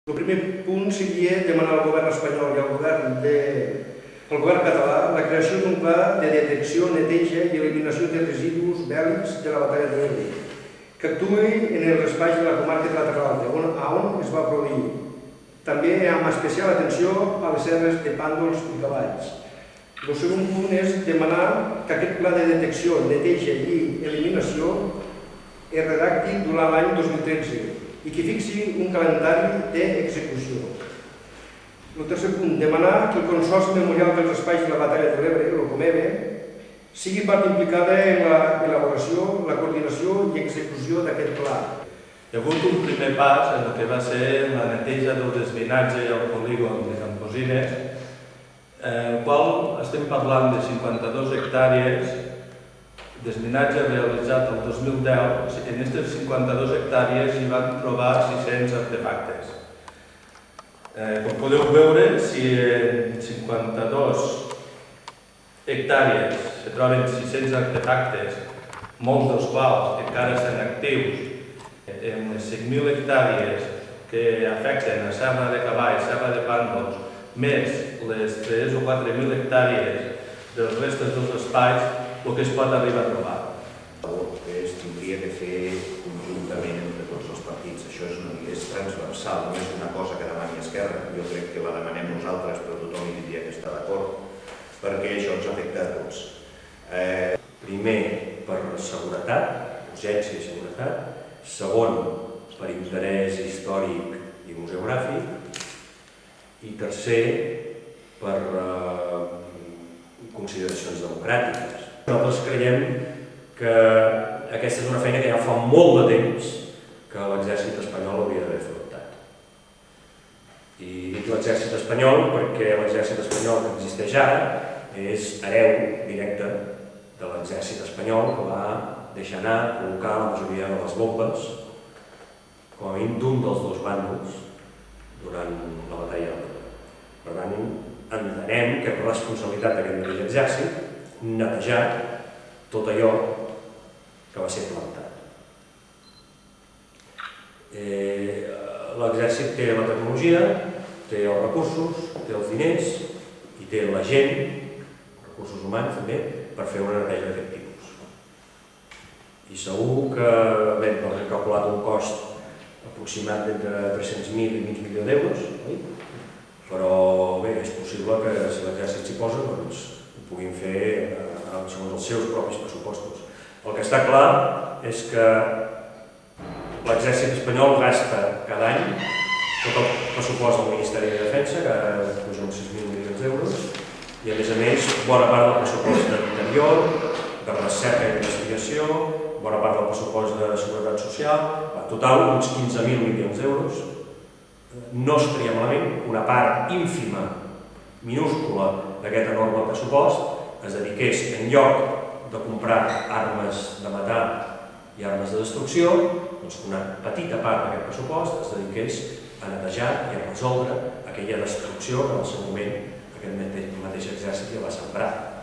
El primer punt seria demanar al govern espanyol i al govern català la creació d'un pla de detecció, neteja i eliminació de residus bèl·lics de la batalla de l'Ebre, que actuï en els espais de la comarca de la Terra Alta, on es va produir. També amb especial atenció a les serres de pàndols i cavalls. El segon punt és demanar que aquest pla de detecció, neteja i eliminació es redacti durant l'any 2013 i que fixi un calendari d'execució. El tercer punt, demanar que el Consorci Memorial dels Espais de la Batalla de l'Ebre, el COMEBE, sigui part implicada en l'elaboració, la coordinació i execució d'aquest pla. Hi ha hagut un primer pas en el que va ser la neteja del desvinatge al polígon de Camposines, el qual estem parlant de 52 hectàrees, desminatge realitzat el 2010, en aquestes 52 hectàrees hi van trobar 600 artefactes. Com podeu veure, si en 52 hectàrees se troben 600 artefactes, molts dels quals encara estan actius, en les 5.000 hectàrees que afecten a Serra de Cavalls, Serra de Pàndols, més les 3 o 4.000 hectàrees dels restes dels espais, el que es pot arribar a trobar. Es tindria que fer conjuntament entre tots els partits. Això és transversal, no és una cosa que demani Esquerra. Jo crec que la demanem nosaltres, però tothom hi diria que està d'acord, perquè això ens afecta a tots. Primer, per seguretat, urgència i seguretat. Segon, per interès històric i museogràfic. I tercer, per consideracions democràtiques. Nosaltres creiem que aquesta és una feina que ja fa molt de temps que l'exèrcit espanyol hauria d'haver afrontat. I dic l'exèrcit espanyol perquè l'exèrcit espanyol que existeix ara és hereu directe de l'exèrcit espanyol que va deixar anar, col·locar la majoria de les bombes, com a mínim d'un dels dos bàndols, durant la batalla de l'Ebre. Per tant, entenem que és responsabilitat d'aquest mateix exèrcit netejar tot allò que va ser plantat. L'exèrcit té la tecnologia, té els recursos, té els diners i té la gent, recursos humans també, per fer una neteja d'aquest tipus. I segur que hem calculat un cost aproximat d'entre 300.000 i mig milió d'euros, però bé, és possible que si l'exèrcit s'hi posa, doncs ho puguin fer segons els seus propis pressupostos. El que està clar és que l'exèrcit espanyol gasta cada any tot el pressupost del Ministeri de Defensa, que puja uns 6.000 milions d'euros, i a més, bona part del pressupost d'interior, de recerca i investigació, bona part del pressupost de seguretat social, en total uns 15.000 milions d'euros. No estaria malament una part ínfima, minúscula d'aquest enorme pressupost es dediqués, en lloc de comprar armes de matar i armes de destrucció, doncs una petita part d'aquest pressupost es dediqués a netejar i a resoldre aquella destrucció que en el seu moment aquest mateix exèrcit ja va sembrar.